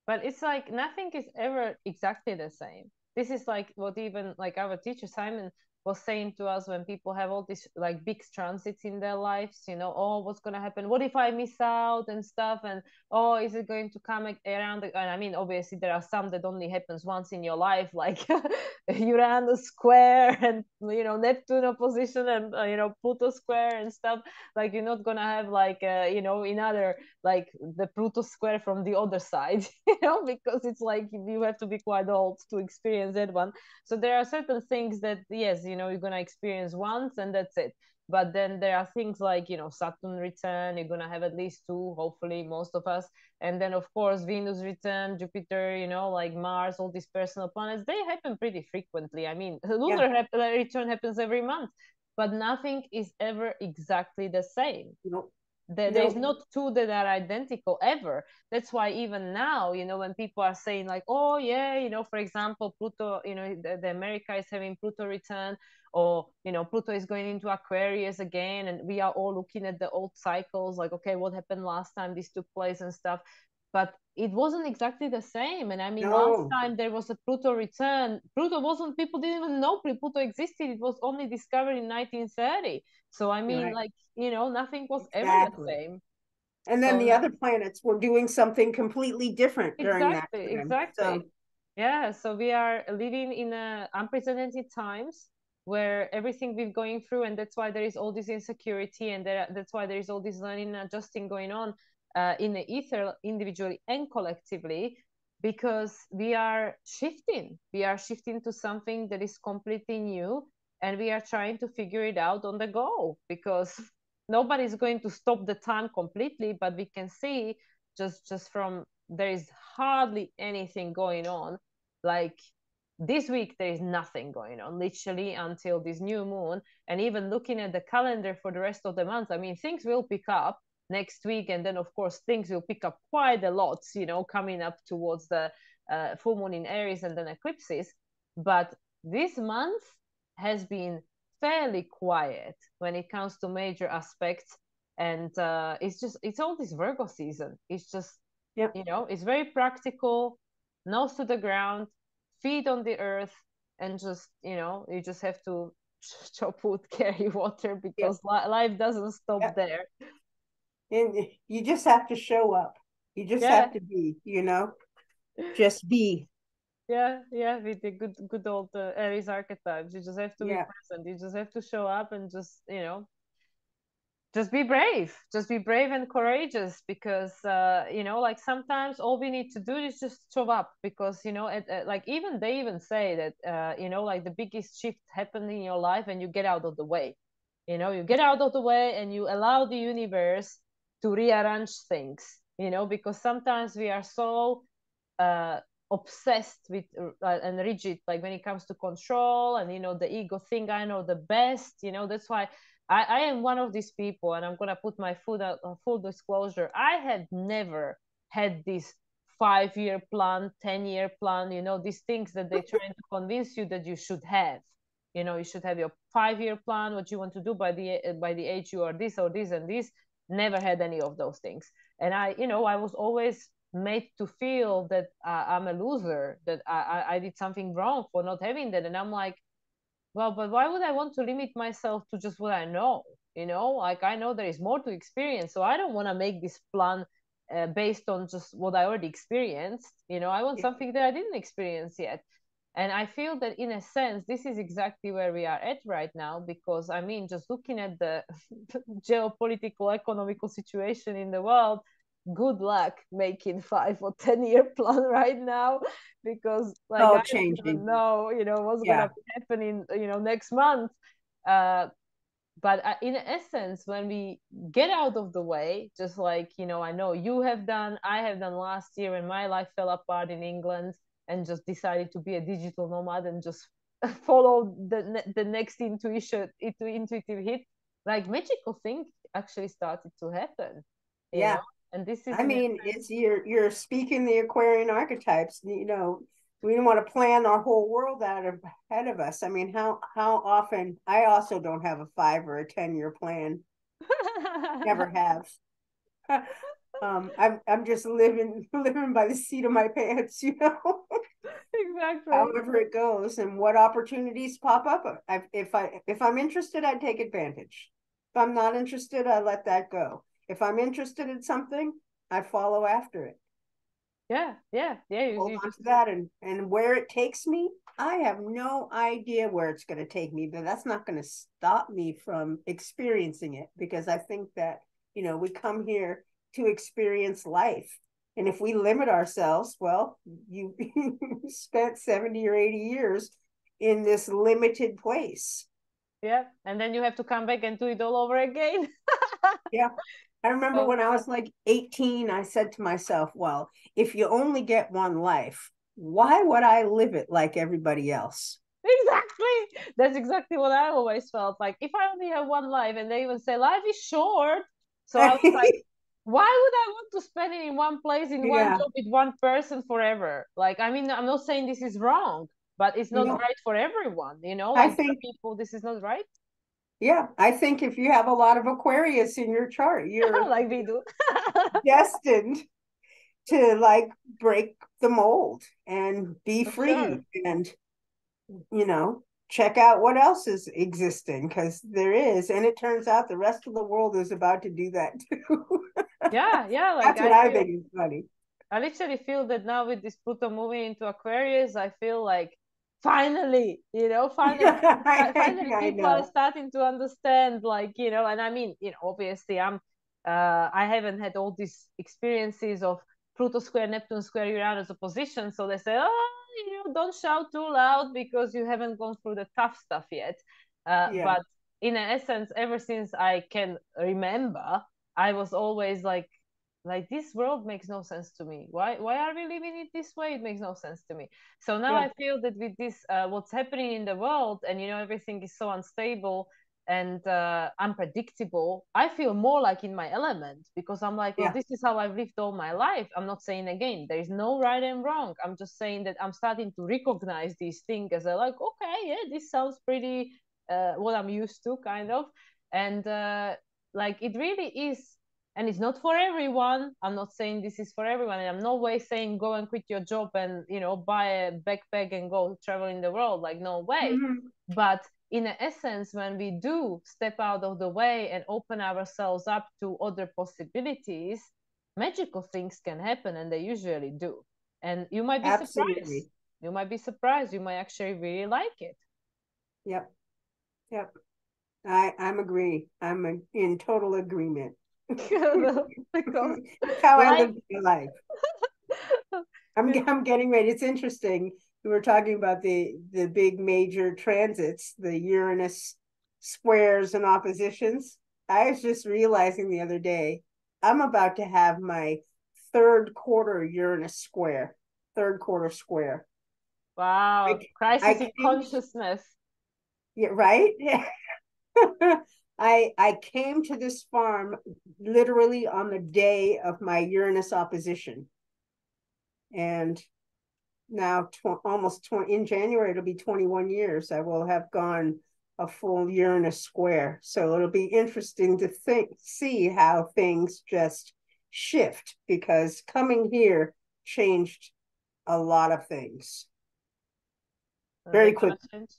but it's like nothing is ever exactly the same. This is like what even like our teacher Simon was saying to us when people have all these like big transits in their lives, you know, oh, what's going to happen? What if I miss out and stuff? And oh, is it going to come around? And I mean, obviously, there are some that only happens once in your life, like Uranus square and, you know, Neptune opposition and, you know, Pluto square and stuff. Like, you're not going to have like, you know, another like the Pluto square from the other side, you know, because it's like you have to be quite old to experience that one. So there are certain things that, yes, you know, you're going to experience once and that's it. But then there are things like, you know, Saturn return, you're going to have at least two, hopefully most of us. And then, of course, Venus return, Jupiter, you know, like Mars, all these personal planets, they happen pretty frequently. I mean, lunar return happens every month, but nothing is ever exactly the same. Nope. There's not two that are identical ever. That's why even now, you know, when people are saying like, oh yeah, you know, for example, Pluto, you know, the America is having Pluto return, or, you know, Pluto is going into Aquarius again, and we are all looking at the old cycles like, okay, what happened last time this took place and stuff. But it wasn't exactly the same. And I mean, last time there was a Pluto return, Pluto wasn't, people didn't even know Pluto existed. It was only discovered in 1930. So I mean, like, you know, nothing was ever the same. And then the other planets were doing something completely different during that time. Exactly. So, yeah, so we are living in unprecedented times where everything we're going through, and that's why there is all this insecurity, and that's why there is all this learning and adjusting going on in the ether, individually and collectively, because we are shifting. We are shifting to something that is completely new, and we are trying to figure it out on the go, because nobody's going to stop the time completely, but we can see just from there is hardly anything going on. Like this week, there is nothing going on, literally, until this new moon. And even looking at the calendar for the rest of the month, I mean, things will pick up next week. And then, of course, things will pick up quite a lot, you know, coming up towards the full moon in Aries and then eclipses. But this month has been fairly quiet when it comes to major aspects. And it's all this Virgo season. It's just, Yep. you know, it's very practical, nose to the ground, feet on the earth, and just, you know, you just have to chop wood, carry water, because life doesn't stop Yep. there. And you just have to show up. You just Yeah. have to be, you know, just be. Yeah, yeah, with the good old Aries archetypes. You just have to be Yeah. present. You just have to show up and just, you know, just be brave. Just be brave and courageous, because you know, like sometimes all we need to do is just show up, because you know, like even they even say that you know, like the biggest shift happened in your life and you get out of the way. You know, you get out of the way and you allow the universe to rearrange things, you know, because sometimes we are so uh, obsessed with and rigid, like when it comes to control and, you know, the ego thing, I know the best, you know. That's why I am one of these people, and I'm gonna put my foot out, full disclosure. I had never had this 5-year plan, 10-year plan, you know, these things that they're trying to convince you that you should have. You know, you should have your 5-year plan, what you want to do by the age you are this or this and this. Never had any of those things. And I, you know, I was always made to feel that I'm a loser, that I did something wrong for not having that. And I'm like, well, but why would I want to limit myself to just what I know? You know, like I know there is more to experience. So I don't want to make this plan based on just what I already experienced. You know, I want Yeah. something that I didn't experience yet. And I feel that in a sense, this is exactly where we are at right now, because I mean, just looking at the geopolitical, economical situation in the world, good luck making 5 or 10 year plan right now, because like All I don't even changing. know, you know, what's Yeah. gonna be happening, you know, next month. Uh, but in essence, when we get out of the way, just like, you know, I know you have done, I have done last year when my life fell apart in England, and just decided to be a digital nomad and just follow the next intuitive hit, like magical thing actually started to happen, you know. Yeah. And this is I in mean, essence, it's you're speaking the Aquarian archetypes. You know, we don't want to plan our whole world out ahead of us. I mean, how often? I also don't have a 5 or a 10 year plan. Never have. I'm just living by the seat of my pants. You know, exactly. however it goes and what opportunities pop up. If I'm interested, I take advantage. If I'm not interested, I let that go. If I'm interested in something, I follow after it. Yeah, yeah, yeah. Hold You on just to that, and where it takes me, I have no idea where it's going to take me, but that's not going to stop me from experiencing it, because I think that, you know, we come here to experience life. And if we limit ourselves, well, you spent 70 or 80 years in this limited place. yeah, and then you have to come back and do it all over again. Yeah. I remember So when I was like 18, I said to myself, well, if you only get one life, why would I live it like everybody else? exactly, that's exactly what I always felt like. If I only have one life, and they even say life is short, so I was like, why would I want to spend it in one place, in one Yeah. job, with one person forever? Like, I mean, I'm not saying this is wrong, but it's not No, right for everyone, you know, I like there are think, people this is not right. yeah, I think if you have a lot of Aquarius in your chart, you're Like we do. destined to like break the mold and be For sure. free and, you know, check out what else is existing, because there is. And it turns out the rest of the world is about to do that too. Yeah, yeah, like That's what I think is funny. I literally feel that now with this Pluto moving into Aquarius, I feel like finally, you know, Yeah, finally I people are know. starting to understand, like, you know. And I mean, you know, obviously I haven't had all these experiences of Pluto square, Neptune square, Uranus opposition. So they say, oh, you know, don't shout too loud because you haven't gone through the tough stuff yet. Yeah. But in essence, ever since I can remember, I was always like this world makes no sense to me. Why are we living it this way? It makes no sense to me. So now Yeah. I feel that with this what's happening in the world, and everything is so unstable and unpredictable, I feel more like in my element, because I'm like, well, Yeah. this is how I've lived all my life. I'm not saying, again, there is no right and wrong. I'm just saying that I'm starting to recognize these things as like, okay, yeah, this sounds pretty what I'm used to, kind of. And like, it really is. And it's not for everyone. I'm not saying this is for everyone, and I'm no way saying go and quit your job and buy a backpack and go travel in the world. Like, no way. Mm-hmm. But in essence, when we do step out of the way and open ourselves up to other possibilities, magical things can happen, and they usually do. And you might be surprised. Absolutely. You might be surprised. You might actually really like it. Yep. Yep. I'm agree. In total agreement. Because It's how I life. live my life. I'm getting ready. It's interesting. We were talking about the big major transits, the Uranus squares and oppositions. I was just realizing the other day, I'm about to have my third quarter Uranus square, third quarter square. Wow, I crisis in came, consciousness. yeah, right? I came to this farm literally on the day of my Uranus opposition. And now almost 20 in January, it'll be 21 years. I will have gone a full Uranus square. So it'll be interesting to see how things just shift, because coming here changed a lot of things They're very gonna quick. change.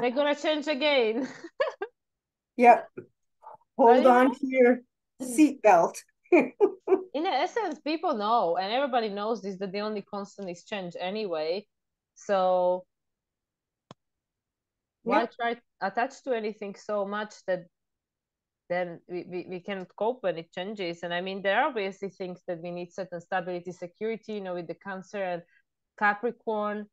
They're gonna change again. Yep. But Hold on to your seatbelt. in essence, people know, and everybody knows this, that the only constant is change anyway. So why Yep. try to attach to anything so much that then we cannot cope when it changes? And I mean, there are obviously things that we need certain stability, security, with the Cancer and Capricorn.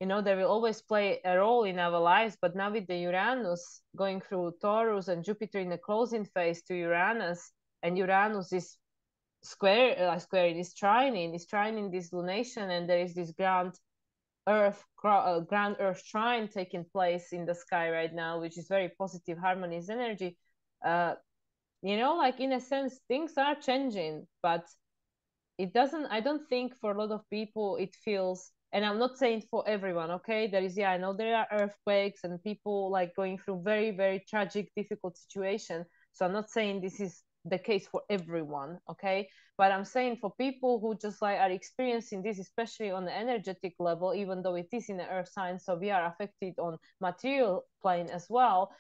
They will always play a role in our lives. But now with the Uranus going through Taurus and Jupiter in the closing phase to Uranus, and Uranus is is trining this lunation, and there is this grand Earth trine taking place in the sky right now, which is very positive, harmonious energy. Uh, like, in a sense, things are changing, but it doesn't. I don't think for a lot of people it feels, and I'm not saying for everyone, okay, I know there are earthquakes and people like going through very, very tragic, difficult situation. So I'm not saying this is the case for everyone, okay, but I'm saying for people who just like are experiencing this, especially on the energetic level, even though it is in the earth sign, so we are affected on material plane as well.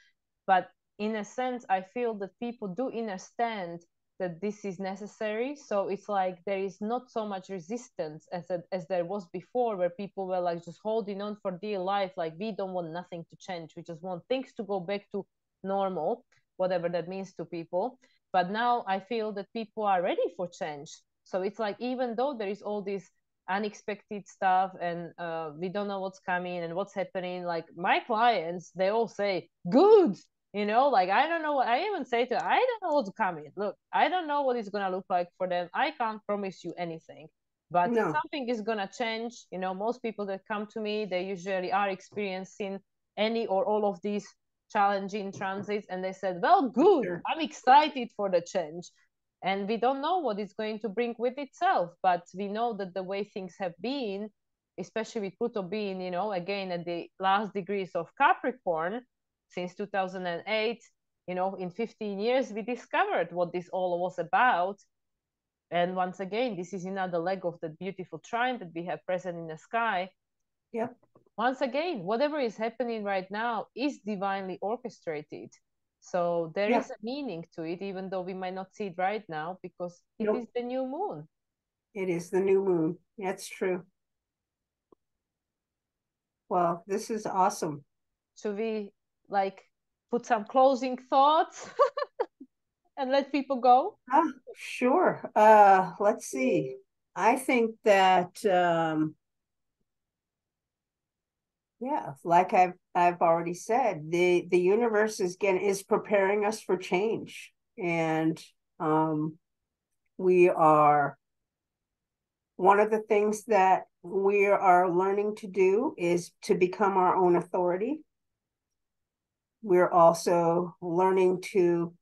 But in a sense, I feel that people do understand that this is necessary. So it's like there is not so much resistance as there was before, where people were like just holding on for dear life, like we don't want nothing to change, we just want things to go back to normal, whatever that means to people. But now I feel that people are ready for change. So it's like, even though there is all this unexpected stuff, and we don't know what's coming and what's happening, like my clients, they all say good, like, I don't know what I even say to, I don't know what's coming. Look, I don't know what it's gonna look like for them. I can't promise you anything, but No. something is gonna change. Most people that come to me, they usually are experiencing any or all of these challenging transits, and they said, well, good, Sure. I'm excited for the change. And we don't know what it's going to bring with itself, but we know that the way things have been, especially with Pluto being, again at the last degrees of Capricorn since 2008, in 15 years, we discovered what this all was about. And once again, this is another leg of that beautiful trine that we have present in the sky. Yep. Once again, whatever is happening right now is divinely orchestrated. So there is Yep. a meaning to it, even though we might not see it right now, because it is Nope. the new moon. It is the new moon. That's true. Well, this is awesome. Should we like put some closing thoughts and let people go? Sure. Let's see. I think that yeah, like I've already said, the universe is preparing us for change. And One of the things that we are learning to do is to become our own authority. We're also learning to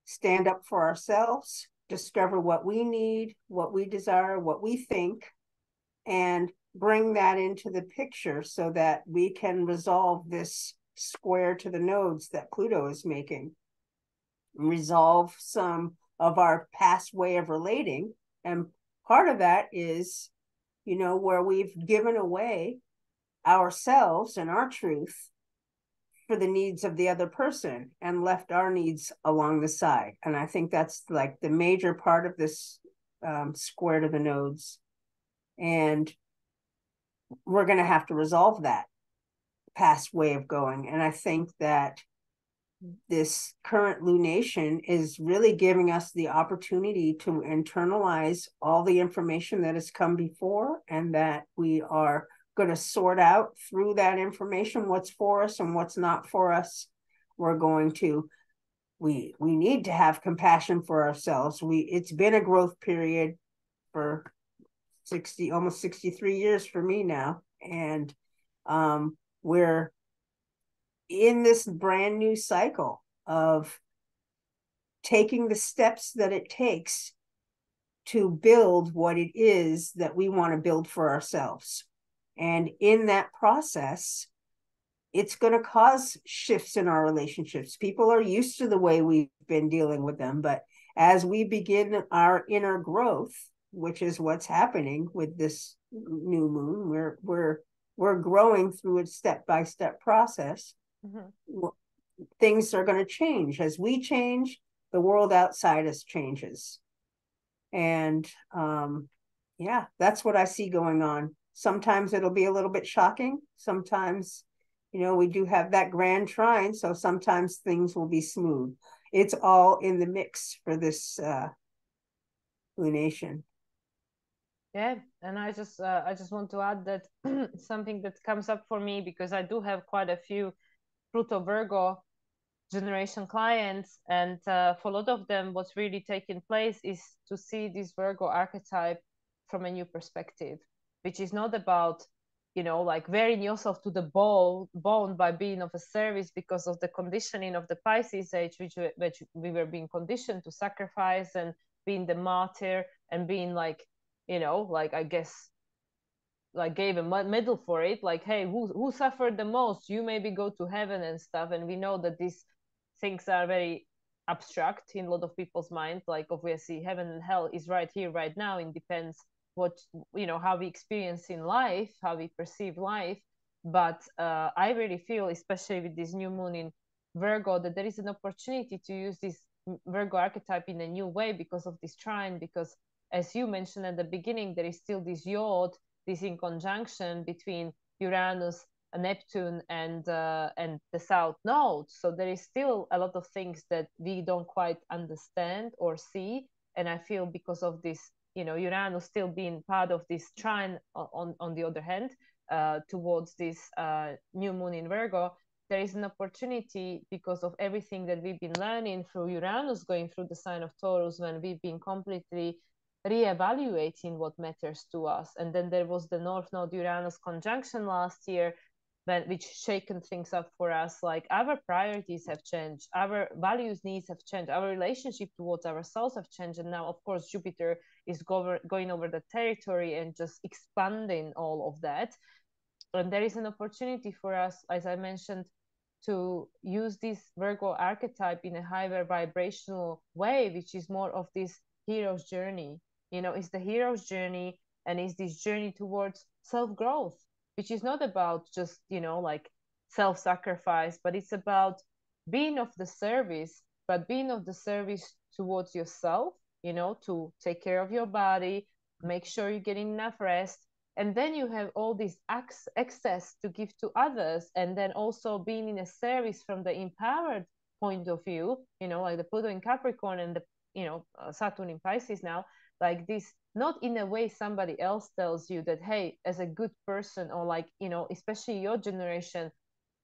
stand up for ourselves, discover what we need, what we desire, what we think, and bring that into the picture so that we can resolve this square to the nodes that Pluto is making, resolve some of our past way of relating. And part of that is, where we've given away ourselves and our truth for the needs of the other person and left our needs along the side. And I think that's like the major part of this square to the nodes. And we're going to have to resolve that past way of going. And I think that this current lunation is really giving us the opportunity to internalize all the information that has come before, and that we are going to sort out through that information what's for us and what's not for us. We're going to we need to have compassion for ourselves. It's been a growth period for almost 63 years for me now, and we're in this brand new cycle of taking the steps that it takes to build what it is that we want to build for ourselves. And in that process, it's going to cause shifts in our relationships. People are used to the way we've been dealing with them, but as we begin our inner growth, which is what's happening with this new moon, we're growing through a step-by-step process. Mm-hmm. Things are going to change. As we change, the world outside us changes. And yeah, that's what I see going on. Sometimes it'll be a little bit shocking. Sometimes, we do have that grand trine, so sometimes things will be smooth. It's all in the mix for this lunation. Yeah, and I just want to add that something that comes up for me, because I do have quite a few Pluto Virgo generation clients, and for a lot of them, what's really taking place is to see this Virgo archetype from a new perspective, which is not about like wearing yourself to the bone by being of a service because of the conditioning of the Pisces age, which we were being conditioned to sacrifice and being the martyr and being like, like, I guess, like gave a medal for it, like, hey, who suffered the most, you maybe go to heaven and stuff. And we know that these things are very abstract in a lot of people's minds. Like, obviously heaven and hell is right here right now. It depends what how we experience in life, how we perceive life. But I really feel, especially with this new moon in Virgo, that there is an opportunity to use this Virgo archetype in a new way because of this trine. Because as you mentioned at the beginning, there is still this yod, this in conjunction between Uranus, Neptune, and the South Node. So there is still a lot of things that we don't quite understand or see. And I feel because of this, Uranus still being part of this trine on the other hand, towards this new moon in Virgo, there is an opportunity because of everything that we've been learning through Uranus going through the sign of Taurus, when we've been completely reevaluating what matters to us. And then there was the North Node Uranus conjunction last year, which shaken things up for us. Like, our priorities have changed, our values, needs have changed, our relationship towards ourselves have changed. And now, of course, Jupiter is going over the territory and just expanding all of that. And there is an opportunity for us, as I mentioned, to use this Virgo archetype in a higher vibrational way, which is more of this hero's journey. It's the hero's journey, and it's this journey towards self-growth, which is not about just, like self-sacrifice, but it's about being of the service, but being of the service towards yourself, to take care of your body, make sure you're getting enough rest. And then you have all this access to give to others, and then also being in a service from the empowered point of view, like the Pluto in Capricorn and the Saturn in Pisces now, like this, not in a way somebody else tells you that, hey, as a good person, or like, especially your generation,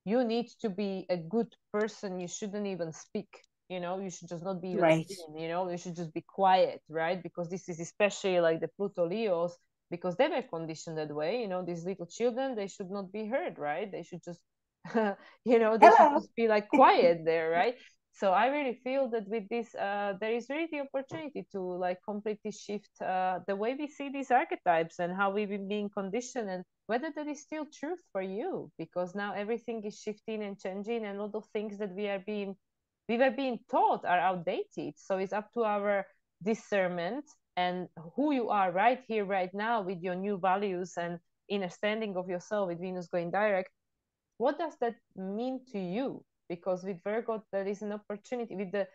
you need to be a good person, you shouldn't even speak, you know, you should just not be even Right. seen, you know, you should just be quiet, right? Because this is especially like the Pluto Leos, because they were conditioned that way, you know, these little children, they should not be heard, right? They should just you know, they should Hello. just be like quiet there, right? So I really feel that with this there is really the opportunity to like completely shift the way we see these archetypes and how we've been being conditioned, and whether that is still truth for you, because now everything is shifting and changing, and a lot of things that we were being taught are outdated. So it's up to our discernment and who you are right here right now with your new values and understanding of yourself with Venus going direct. What does that mean to you? Because with Virgo, there is an opportunity with the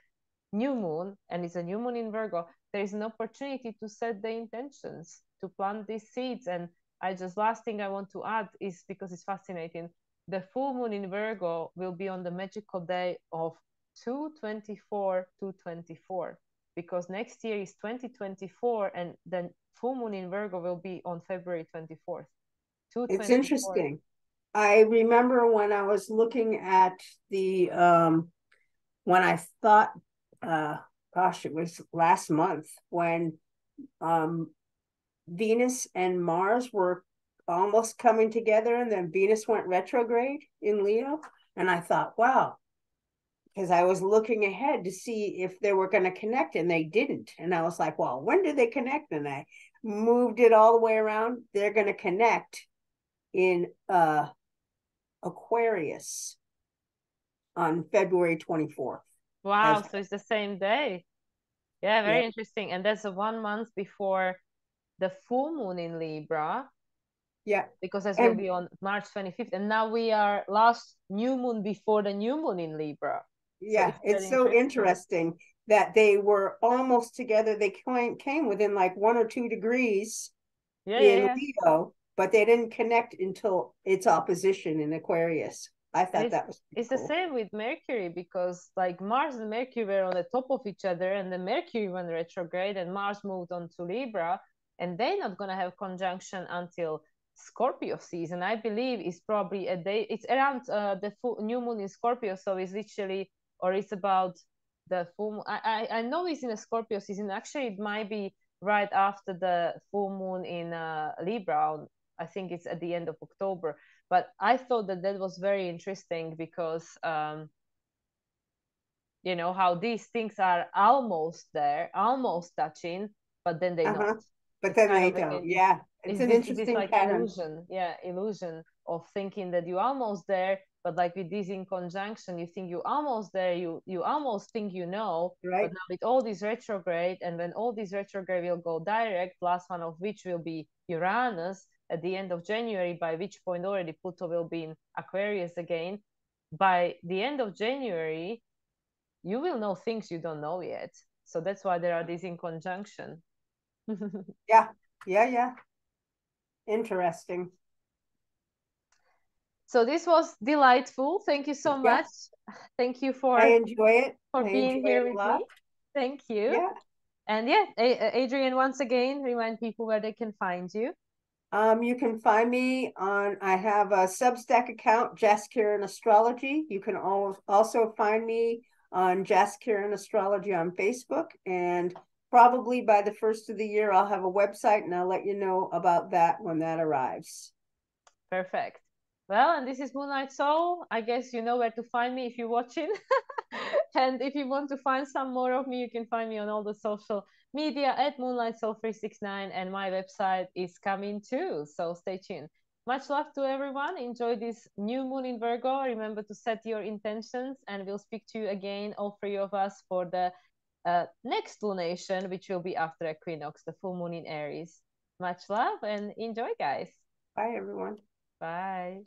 new moon, and it's a new moon in Virgo, there is an opportunity to set the intentions, to plant these seeds. And I just, last thing I want to add is, because it's fascinating, the full moon in Virgo will be on the magical day of 2/24/224, because next year is 2024, and then full moon in Virgo will be on February 24th. It's 2/24. interesting. I remember when I was looking at the when I thought gosh, it was last month when um Venus and Mars were almost coming together, and then Venus went retrograde in Leo. And I thought, wow, because I was looking ahead to see if they were going to connect, and they didn't. And I was like, well, when do they connect? And I moved it all the way around. They're going to connect in Aquarius on February 24th. Wow, As so it's the same day. Yeah, very yeah, interesting. And that's a 1 month before the full moon in Libra, yeah. because this will And be on March 25th. And now we are last new moon before the new moon in Libra. So yeah, it's very it's so interesting. interesting that they were almost together. They came within like 1 or 2 degrees Yeah, yeah, in yeah. Leo, but they didn't connect until its opposition in Aquarius. I And thought that was pretty it's the cool. same with Mercury, because like Mars and Mercury were on the top of each other, and then Mercury went retrograde and Mars moved on to Libra, and they're not gonna have conjunction until Scorpio season. I believe is probably a day. It's around the full new moon in Scorpio, so it's literally, or it's about the full moon. I know it's in a Scorpio season. Actually, it might be right after the full moon in Libra. I think it's at the end of October. But I thought that that was very interesting because you know how these things are almost there, almost touching, but then they not. Uh-huh. But It's then kind they of don't. Yeah. It's an is this interesting like pattern. illusion? Yeah, illusion of thinking that you're almost there, but like with this in conjunction, you think you're almost there, you almost think you know, but Right. now with all these retrograde, and when all these retrograde will go direct, last one of which will be Uranus at the end of January, by which point already Pluto will be in Aquarius again. By the end of January, you will know things you don't know yet. So that's why there are these in conjunction. Yeah. Yeah. Yeah. Interesting. So this was delightful. Thank you so much. Yes. Thank you I enjoy it. for I being enjoy here it a with lot. me. Thank you. Yeah. And yeah, Adrienne, once again, remind people where they can find you. You can find me on, I have a Substack account, Jess Kieran Astrology. You can also find me on Jess Kieran Astrology on Facebook. And probably by the first of the year, I'll have a website, and I'll let you know about that when that arrives. Perfect. Well, and this is Moonlight Soul. I guess you know where to find me if you're watching. And if you want to find some more of me, you can find me on all the social media at Moonlight Soul 369, and my website is coming too. So stay tuned. Much love to everyone. Enjoy this new moon in Virgo. Remember to set your intentions, and we'll speak to you again, all three of us, for the next lunation, which will be after Equinox, the full moon in Aries. Much love and enjoy, guys. Bye, everyone. Bye.